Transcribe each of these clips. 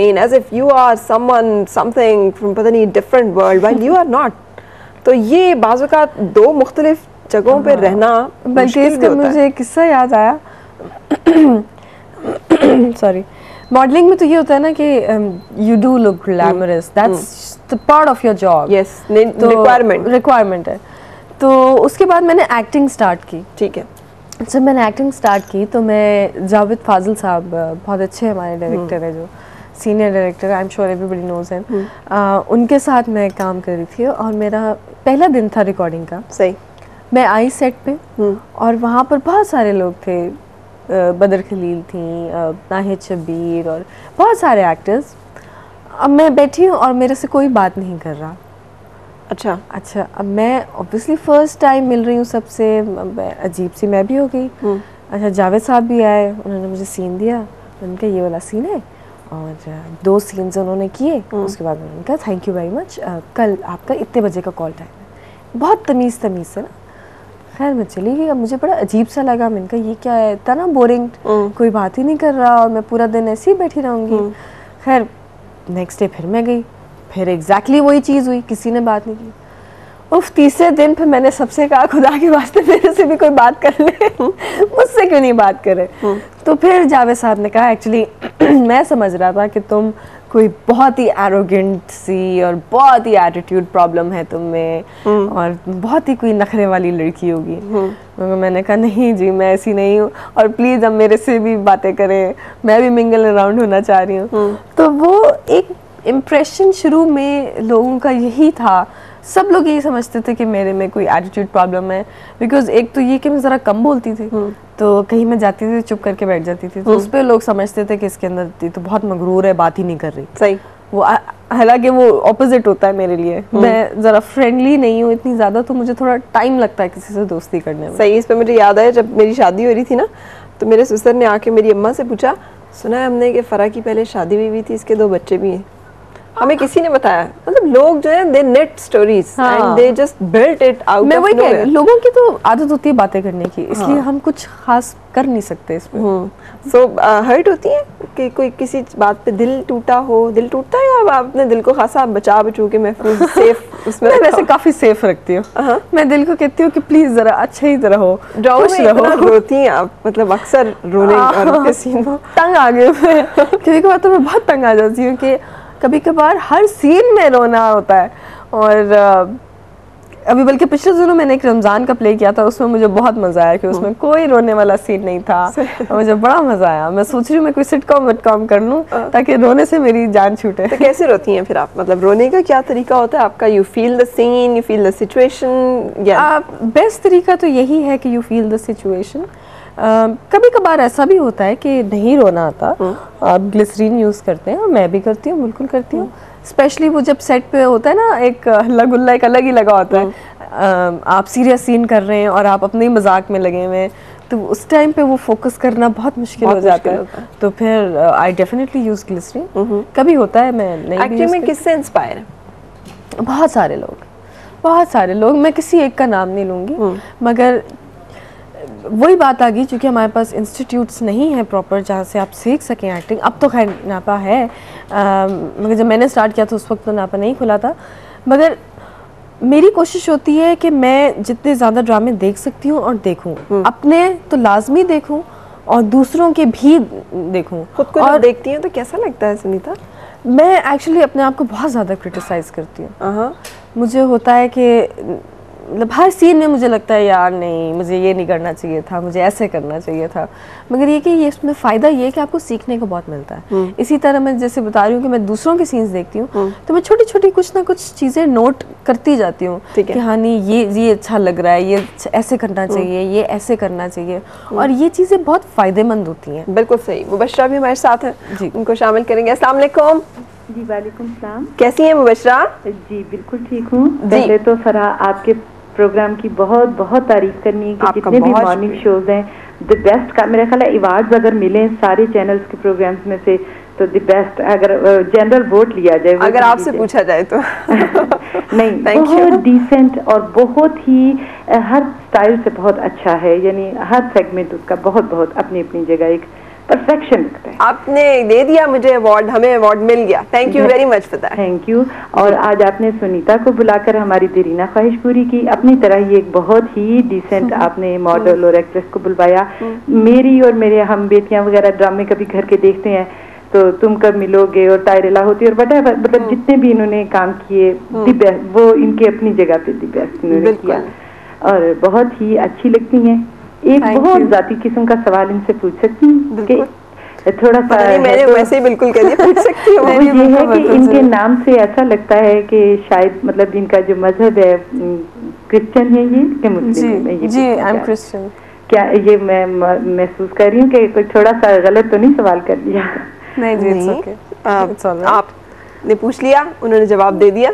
as if you are someone something from पता नहीं different world while you are not. तो ये बाज़ों का दो मुख्तलिफ जगहों पे रहना बल्कि इसका मुझे किस्सा याद आया सॉरी मॉडलिंग में तो ये होता है ना कि you do look glamorous, that's the part of your job. Yes, requirement है। तो उसके बाद मैंने एक्टिंग स्टार्ट की। ठीक है। जब मैंने एक्टिंग स्टार्ट की तो मैं जावेद फाजिल साहब बहुत अच्छे हमारे डायरेक्टर है, जो senior director, I am sure everybody knows him, उनके साथ मैं काम कर रही थी और मेरा पहला दिन था रिकॉर्डिंग का। सही। मैं आई सेट पे और वहाँ पर बहुत सारे लोग थे, बदर खलील थी, नाहिद शब्बीर और बहुत सारे एक्टर्स। अब मैं बैठी हूँ और मेरे से कोई बात नहीं कर रहा। अच्छा, अब मैं ऑब्वियसली फर्स्ट टाइम मिल रही हूँ सबसे, अजीब सी मैं भी हो गई। अच्छा, जावेद साहब भी आए, उन्होंने मुझे सीन दिया, उनका ये वाला सीन है और 2 सीन्स उन्होंने किए। उसके बाद उन्होंने कहा थैंक यू वेरी मच, कल आपका इतने बजे का कॉल टाइम है। बहुत तमीज़ से ना, खैर मैं चली गई। अब मुझे बड़ा अजीब सा लगा, मैंने कहा ये क्या है, इतना ना बोरिंग, कोई बात ही नहीं कर रहा और मैं पूरा दिन ऐसे ही बैठी रहूँगी। खैर नेक्स्ट डे फिर मैं गई, फिर एग्जैक्टली वही चीज़ हुई, किसी ने बात नहीं की। उफ, तीसरे दिन फिर मैंने सबसे कहा खुदा के वास्ते मेरे से भी कोई बात कर ले, मुझसे क्यों नहीं बात करे। तो फिर जावेद साहब ने कहा एक्चुअली मैं समझ रहा था कि तुम कोई बहुत ही एरोगेंट सी और बहुत ही एटीट्यूड प्रॉब्लम है तुम में और बहुत ही कोई नखरे वाली लड़की होगी। मैंने कहा नहीं जी, मैं ऐसी नहीं हूँ और प्लीज़ अब मेरे से भी बातें करें, मैं भी मिंगल अराउंड होना चाह रही हूँ। तो वो एक इम्प्रेशन शुरू में लोगों का यही था, सब लोग यही समझते थे कि मेरे में कोई एटीट्यूड प्रॉब्लम है। बिकॉज एक तो ये कि मैं ज़रा कम बोलती थी, तो कहीं मैं जाती थी चुप करके बैठ जाती थी, तो उस पर लोग समझते थे कि इसके अंदर तो बहुत मगरूर है, बात ही नहीं कर रही। सही। वो हालांकि वो ऑपोजिट होता है मेरे लिए। मैं ज़रा फ्रेंडली नहीं हूँ इतनी ज़्यादा, तो मुझे थोड़ा टाइम लगता है किसी से दोस्ती करने में। सही। इस पर मुझे याद आया, जब मेरी शादी हो रही थी ना, तो मेरे सिस्टर ने आके मेरी अम्मा से पूछा, सुना है हमने कि फ़रा की पहले शादी भी हुई थी, इसके 2 बच्चे भी हैं। हमें किसी ने बताया। मतलब लोग जो है they knit stories and they just built it out. मैं वही कह रही हूं, लोगों की तो आदत होती है बातें करने की, इसलिए हम कुछ खास कर नहीं सकते इसमें। सो हर्ट होती है कि कोई किसी बात पे दिल टूटा हो। दिल टूटता है या आप अपने दिल को खासा बचू के महफूज सेफ उसमें? मैं वैसे काफी सेफ रखती हूँ। मैं दिल को कहती हूँ कि प्लीज जरा अच्छे ही तरह हो, खुश रहो। रोती हैं आप? मतलब अक्सर रोने और तंग आ गए मैं, कभी कभार तो मैं बहुत तंग आ जाती हूँ कि कभी कभार हर सीन में रोना होता है। और अभी बल्कि पिछले दिनों मैंने एक रमज़ान का प्ले किया था, उसमें मुझे बहुत मज़ा आया कि उसमें कोई रोने वाला सीन नहीं था और मुझे बड़ा मज़ा आया। मैं सोच रही हूँ मैं कोई सिटकॉम कर लूँ ताकि रोने से मेरी जान छूटे। तो कैसे रोती हैं फिर आप? मतलब रोने का क्या तरीका होता है आपका? You feel the scene, you feel the situation? Best तरीका तो यही है कि यू फील द सिचुएशन। कभी कभार ऐसा भी होता है कि नहीं रोना आता, आप ग्लिसरीन यूज़ करते हैं और मैं भी करती हूँ, बिल्कुल करती हूँ। स्पेशली वो जब सेट पे होता है ना, एक हल्ला गुल्ला एक अलग ही लगा होता है। आप सीरियस सीन कर रहे हैं और आप अपने ही मजाक में लगे हुए हैं, तो उस टाइम पे वो फोकस करना बहुत मुश्किल हो जाता है। तो फिर आई डेफिनेटली यूज़ ग्लिसरीन। कभी होता है मैं नहीं। एक्टिंग में किससे इंस्पायर है? बहुत सारे लोग, मैं किसी एक का नाम नहीं लूँगी, मगर वही बात आ गई, चूँकि हमारे पास इंस्टीट्यूट्स नहीं है प्रॉपर जहाँ से आप सीख सकें एक्टिंग। अब तो खैर नापा है, मगर जब मैंने स्टार्ट किया था उस वक्त तो नापा नहीं खुला था। मगर मेरी कोशिश होती है कि मैं जितने ज़्यादा ड्रामे देख सकती हूँ और देखूँ, अपने तो लाजमी देखूँ और दूसरों के भी देखूँ। खुद को जब देखती हैं तो कैसा लगता है सुनीता? मैं एक्चुअली अपने आप को बहुत ज़्यादा क्रिटिसाइज़ करती हूँ। मुझे होता है कि मतलब हर सीन में मुझे लगता है यार नहीं, मुझे ये नहीं करना चाहिए था, मुझे ऐसे करना चाहिए था। मगर ये कि ये इसमें फ़ायदा ये है कि आपको सीखने को बहुत मिलता है। इसी तरह मैं जैसे बता रही हूँ कि मैं दूसरों के सीन्स देखती हूँ तो मैं छोटी छोटी कुछ ना कुछ चीज़ें नोट करती जाती हूँ कि हाँ नहीं ये अच्छा लग रहा है, ये ऐसे करना चाहिए, ये ऐसे करना चाहिए, और ये चीज़ें बहुत फ़ायदेमंद होती हैं। बिल्कुल सही। मुबशरा भी हमारे साथ है जी, उनको शामिल करेंगे। अस्सलाम वालेकुम। जी वालेकुम सलाम। कैसी हैं मुबशरा? जी बिल्कुल ठीक हूँ। पहले तो फरा आपके प्रोग्राम की बहुत बहुत तारीफ करनी है कि जितने भी मॉर्निंग शोज हैं द बेस्ट का मेरा ख्याल है अवार्ड्स अगर मिले सारे चैनल्स के प्रोग्राम्स में से तो द बेस्ट, अगर जनरल वोट लिया जाए, अगर आपसे पूछा जाए तो नहीं, बहुत डिसेंट और बहुत ही हर स्टाइल से बहुत अच्छा है, यानी हर सेगमेंट उसका बहुत बहुत अपनी अपनी जगह एक परफेक्शन लगता है। आपने दे दिया मुझे अवार्ड, हमें अवार्ड मिल गया, thank you very much for that. Thank you. और आज आपने सुनीता को बुलाकर हमारी देरीना ख्वाहिश पूरी की, अपनी तरह ही एक बहुत ही डिसेंट आपने मॉडल और एक्ट्रेस को बुलवाया। मेरी और मेरे हम बेटियां वगैरह ड्रामे कभी घर के देखते हैं तो तुम कब मिलोगे और तायरेला होती और बटा, मतलब जितने भी इन्होंने काम किए दी बेस्ट, वो इनके अपनी जगह पे दी बेस्ट इन्होंने किया और बहुत ही अच्छी लगती हैं। एक बहुत जाती किस्म का सवाल इनसे पूछ सकती हूँ कि थोड़ा सा मैंने वैसे ही बिल्कुल कह दिया, पूछ सकती हूँ। ये है कि इनके नाम से ऐसा लगता है कि शायद मतलब इनका जो मजहब है क्रिश्चियन है ये कि मुस्लिम है? जी आई एम क्रिश्चियन। क्या ये मैं महसूस कर रही हूँ कि कोई थोड़ा सा गलत तो नहीं सवाल कर दिया? नहीं जी, इट्स ओके। आपने पूछ लिया, उन्होंने जवाब दे दिया,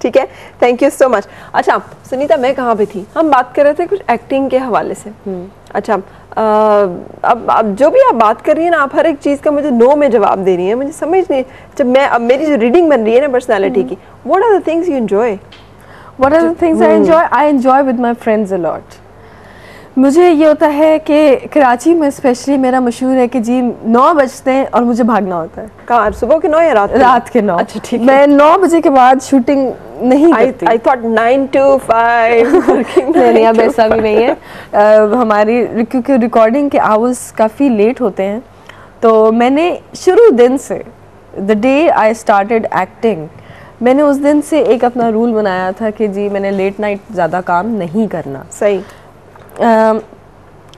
ठीक है, थैंक यू सो मच। अच्छा सुनीता, मैं कहाँ पे थी, हम बात कर रहे थे कुछ एक्टिंग के हवाले से। अच्छा अब जो भी आप बात कर रही है ना, आप हर एक चीज़ का मुझे नो में जवाब दे रही है, मुझे समझ नहीं। जब मैं अब मेरी जो रीडिंग बन रही है ना पर्सनालिटी की, what are the things you enjoy? What are the things I enjoy with my friends a lot. मुझे ये होता है कि कराची में स्पेशली मेरा मशहूर है कि जी 9 बजते हैं और मुझे भागना होता है। कहाँ, सुबह के 9 या रात के 9? अच्छा ठीक है। मैं 9 बजे के बाद शूटिंग नहीं करती। I thought 9 to 5 नहीं, अब ऐसा भी नहीं है। हमारी क्योंकि रिकॉर्डिंग के आवर्स काफ़ी लेट होते हैं, तो मैंने शुरू दिन से the day I started acting, मैंने उस दिन से एक अपना रूल बनाया था कि जी मैंने लेट नाइट ज़्यादा काम नहीं करना। सही।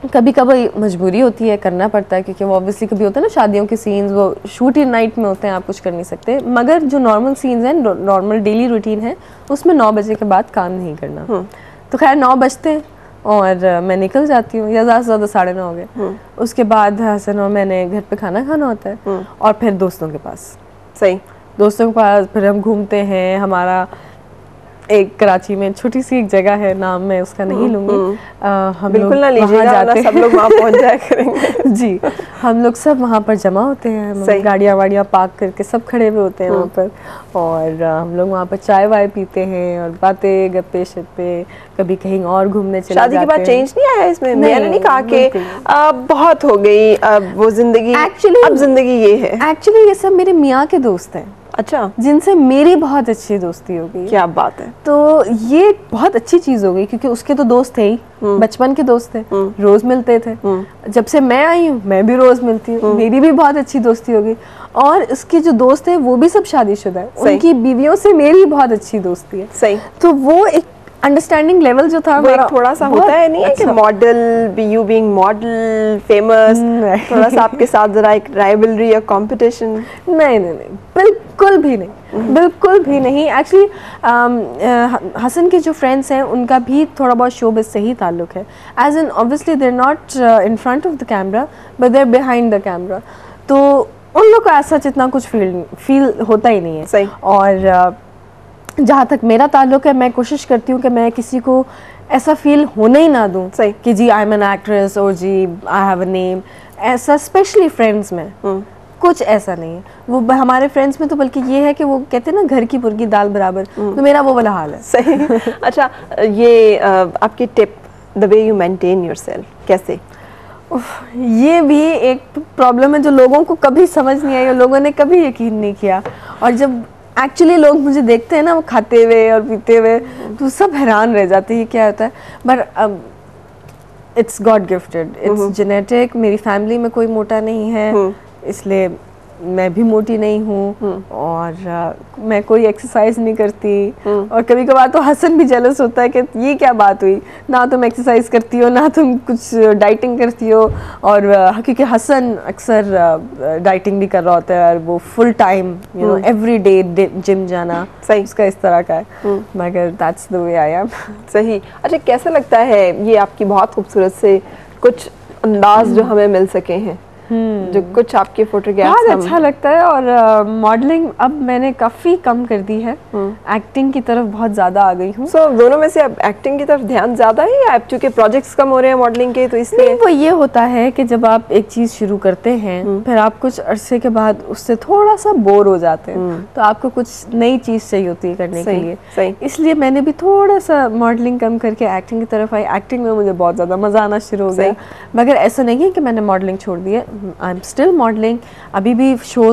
कभी कभी मजबूरी होती है, करना पड़ता है, क्योंकि वो ऑब्वियसली कभी होता है ना शादियों के सीन्स, वो शूट ही नाइट में होते हैं, आप कुछ कर नहीं सकते। मगर जो नॉर्मल सीन्स हैं, नॉर्मल डेली रूटीन है, उसमें 9 बजे के बाद काम नहीं करना। तो खैर 9 बजते हैं और मैं निकल जाती हूँ, या ज़्यादा से ज़्यादा 9:30 हो गए। उसके बाद हसन और मैंने घर पे खाना खाना होता है और फिर दोस्तों के पास। सही। दोस्तों के पास फिर हम घूमते हैं। हमारा एक कराची में छोटी सी एक जगह है, नाम मैं उसका नहीं लूँगी, हम बिल्कुल ना लीजिएगा, जाते सब लोग वहाँ पहुँच जाया करेंगे। जी, हम लोग सब वहाँ पर जमा होते हैं, गाड़ियाँ वाड़ियाँ पार्क करके सब खड़े हुए होते हैं वहाँ पर, और हम लोग वहाँ पर चाय वाय पीते हैं और बातें गप्पे शप्पे, कभी कहीं और घूमने चले जाते हैं। शादी के बाद चेंज नहीं आया इसमें? मैंने नहीं कहा कि बहुत हो गई अब वो जिंदगी, अब जिंदगी ये है। एक्चुअली ये सब मेरे मियाँ के दोस्त हैं। अच्छा। जिनसे मेरी बहुत अच्छी दोस्ती हो गई। क्या बात है। तो ये बहुत अच्छी चीज हो गई, क्योंकि उसके तो दोस्त थे ही, बचपन के दोस्त थे, रोज मिलते थे। जब से मैं आई हूँ मैं भी रोज मिलती हूँ, मेरी भी बहुत अच्छी दोस्ती हो गई। और इसके जो दोस्त है वो भी सब शादीशुदा है, उनकी बीवियों से मेरी बहुत अच्छी दोस्ती है। सही। तो वो एक अंडरस्टैंडिंग लेवल जो था वो एक थोड़ा सा होता है नहीं है कि model, you being model famous, थोड़ा सा आपके साथ जरा एक राइवलरी या कंपटीशन? नहीं, बिल्कुल भी नहीं, बिल्कुल भी नहीं। एक्चुअली हसन के जो फ्रेंड्स हैं उनका भी थोड़ा बहुत शोबिज़ से ही ताल्लुक है, as in obviously they are not in front of the camera but they are behind the camera. तो उन लोग को ऐसा जितना कुछ फील होता ही नहीं है। सही। और जहाँ तक मेरा ताल्लुक है, मैं कोशिश करती हूँ कि मैं किसी को ऐसा फील होने ही ना दूँ कि जी आई एम एन एक्ट्रेस और जी आई हैव अ नेम। ऐसा स्पेशली फ्रेंड्स में कुछ ऐसा नहीं है। वो हमारे फ्रेंड्स में तो बल्कि ये है कि वो कहते हैं ना घर की मुर्गी दाल बराबर, तो मेरा वो वाला हाल है। सही। अच्छा, ये आपकी tip, the way you maintain yourself, कैसे? ये भी एक प्रॉब्लम है जो लोगों को कभी समझ नहीं आई और लोगों ने कभी यकीन नहीं किया। और जब एक्चुअली लोग मुझे देखते हैं ना वो खाते हुए और पीते हुए, तो सब हैरान रह जाते हैं ये क्या होता है। But it's God gifted, it's genetic. मेरी फैमिली में कोई मोटा नहीं है, इसलिए मैं भी मोटी नहीं हूँ। और मैं कोई एक्सरसाइज नहीं करती। और कभी कभार तो हसन भी जेलस होता है कि ये क्या बात हुई, ना तुम एक्सरसाइज करती हो ना तुम कुछ डाइटिंग करती हो। और क्योंकि हसन अक्सर डाइटिंग भी कर रहा होता है और वो full time you know every day gym जाना, सही उसका इस तरह का है। मगर that's the way I am. सही। अच्छा, कैसा लगता है ये आपकी बहुत खूबसूरत से कुछ अंदाज जो हमें मिल सके हैं, जो कुछ आपके फोटोग्राफ्स? बहुत अच्छा लगता है। और मॉडलिंग अब मैंने काफ़ी कम कर दी है, एक्टिंग की तरफ बहुत ज़्यादा आ गई हूँ। सो दोनों में से अब एक्टिंग की तरफ ध्यान ज़्यादा है या आप चूँकि प्रोजेक्ट्स कम हो रहे हैं मॉडलिंग के तो इसलिए? वो ये होता है कि जब आप एक चीज़ शुरू करते हैं फिर आप कुछ अरसे के बाद उससे थोड़ा सा बोर हो जाते हैं, तो आपको कुछ नई चीज़ चाहिए होती है करने के लिए। सही। इसलिए मैंने भी थोड़ा सा मॉडलिंग कम करके एक्टिंग की तरफ आई। एक्टिंग में मुझे बहुत ज़्यादा मज़ा आना शुरू हो गया। मगर ऐसा नहीं है कि मैंने मॉडलिंग छोड़ दी है, आई एम स्टिल मॉडलिंग, अभी भी शोज